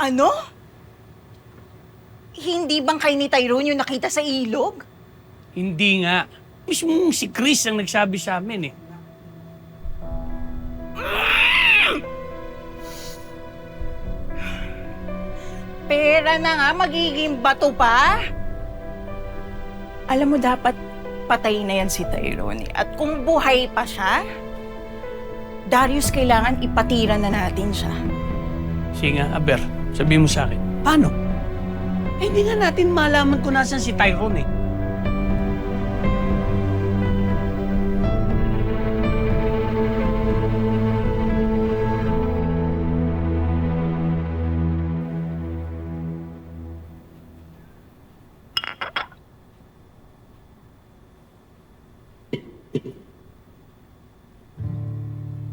Ano? Hindi bang kay ni Tyrone yung nakita sa ilog? Hindi nga. Mismo si Chris ang nagsabi sa amin eh. Pera na nga, magiging bato pa? Alam mo, dapat patay na yan si Tyrone. At kung buhay pa siya, Darius, kailangan ipatira na natin siya. Sige nga, Aber, sabihin mo sa akin. Paano? Eh, hindi nga natin malaman kung nasan si Tyrone eh.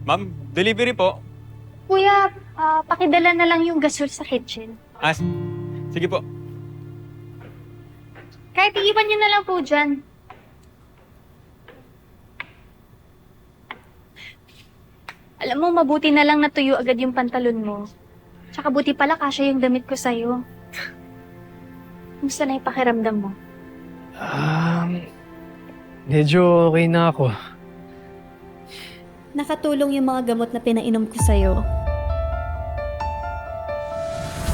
Ma'am, delivery po. Kuya, pakidala na lang yung gasol sa kitchen. Sige po. Kahit iiwan niyo na lang po dyan. Alam mo, mabuti na lang natuyo agad yung pantalon mo. Tsaka buti pala kasya yung damit ko sa'yo. Kumusta na yung pakiramdam mo? Medyo okay na ako. Nakatulong yung mga gamot na pinainom ko sa'yo.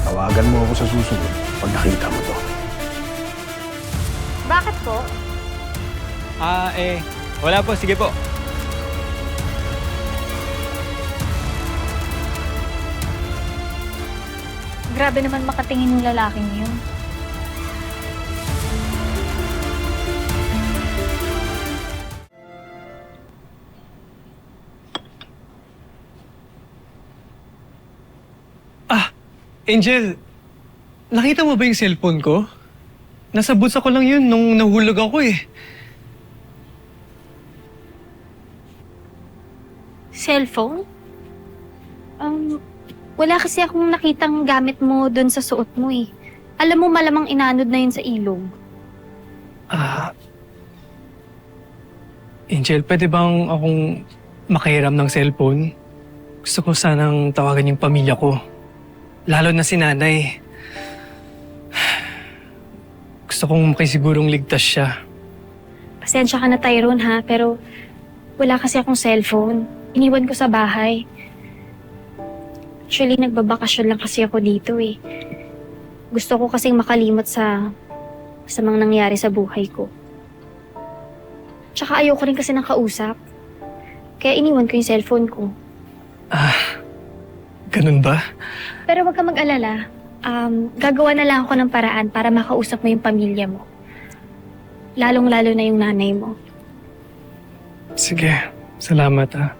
Tawagan mo ako sa susunod pag nakita mo to. Bakit po? Wala po. Sige po. Grabe naman makatingin yung lalaking yun. Angel, nakita mo ba yung cellphone ko? Nasa bulsa ko lang yun nung nahulog ako eh. Cellphone? Wala kasi akong nakitang gamit mo dun sa suot mo eh. Alam mo, malamang inanod na yun sa ilog. Angel, pwede bang akong makihiram ng cellphone? Gusto ko sanang tawagan yung pamilya ko. Lalo na si nanay. Gusto kong makisigurong ligtas siya. Pasensya ka na, Tyrone, ha? Pero wala kasi akong cellphone. Iniwan ko sa bahay. Actually, nagbabakasyon lang kasi ako dito eh. Gusto ko kasing makalimot sa mga nangyari sa buhay ko. Tsaka ayoko rin kasi ng kausap. Kaya iniwan ko yung cellphone ko. Ganun ba? Pero wag ka mag-alala. Gagawa na lang ako ng paraan para makausap mo yung pamilya mo. Lalong-lalo na yung nanay mo. Sige, salamat ah.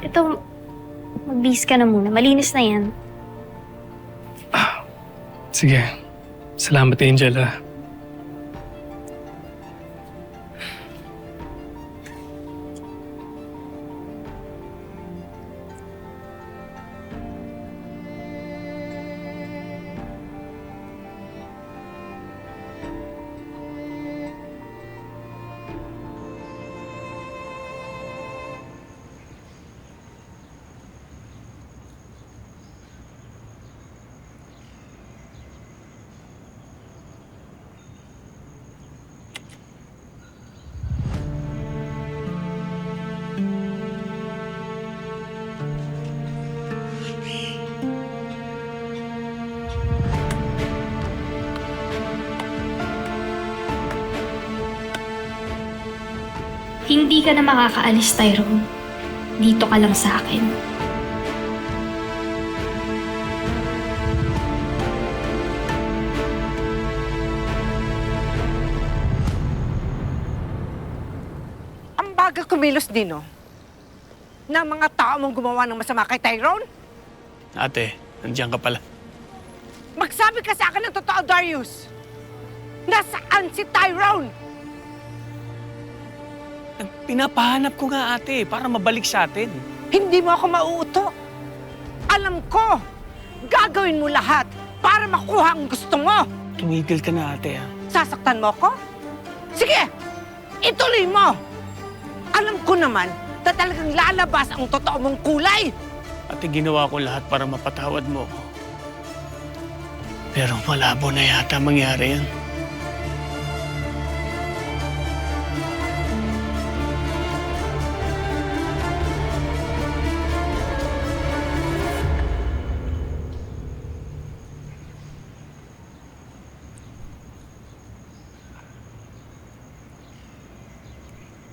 Ito, mag-bis ka na muna. Malinis na yan. Sige, salamat Angel ah. Hindi ka na makakaalis, Tyrone. Dito ka lang sa akin. Ang bagal kumilos din, no? Na mga tao mong gumawa ng masama kay Tyrone? Ate, nandiyan ka pala. Magsabi ka sa akin ng totoo, Darius! Nasaan si Tyrone? Pinapahanap ko nga ate para mabalik sa atin. Hindi mo ako mauuto. Alam ko, gagawin mo lahat para makuha ang gusto mo. Tumigil ka na ate ha. Sasaktan mo ako? Sige, ituloy mo. Alam ko naman na talagang lalabas ang totoo mong kulay. Ate, ginawa ko lahat para mapatawad mo ako. Pero malabo na yata mangyari yan.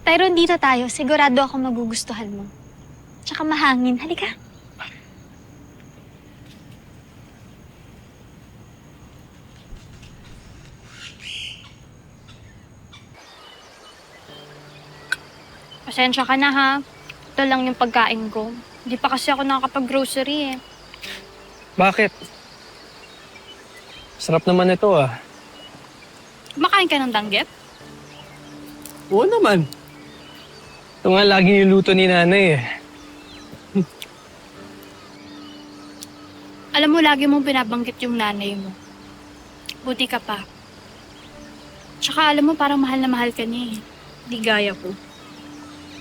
Tyrone, dito tayo. Sigurado ako magugustuhan mo. Tsaka mahangin. Halika. Pasensya ka na ha. Ito lang yung pagkain ko. Hindi pa kasi ako nakakapag-grocery eh. Bakit? Sarap naman ito ah. Kumakain ka ng danggit? Oo naman. Ito nga lagi niluto ni nanay eh. Alam mo, lagi mong binabanggit yung nanay mo. Buti ka pa. Tsaka alam mo, parang mahal na mahal ka niya eh. Hindi gaya ko.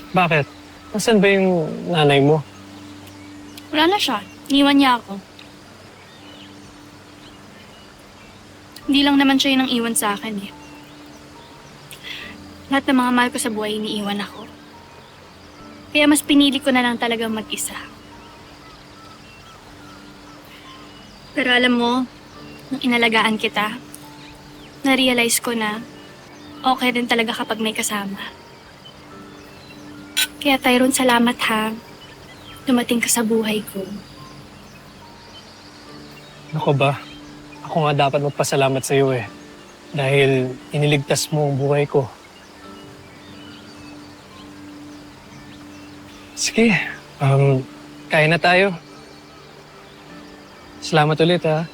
Bakit? Nasaan ba yung nanay mo? Wala na siya. Iniwan niya ako. Hindi lang naman siya yung iwan sa akin eh. Lahat ng mga mahal ko sa buhay, iniiwan ako. Kaya mas pinili ko na lang talagang mag-isa. Pero alam mo, nung inalagaan kita, na-realize ko na okay din talaga kapag may kasama. Kaya Tyrone, salamat ha. Dumating ka sa buhay ko. Ako ba? Ako nga dapat magpasalamat sa iyo eh. Dahil iniligtas mo ang buhay ko. Sige, kain na tayo. Salamat ulit ha.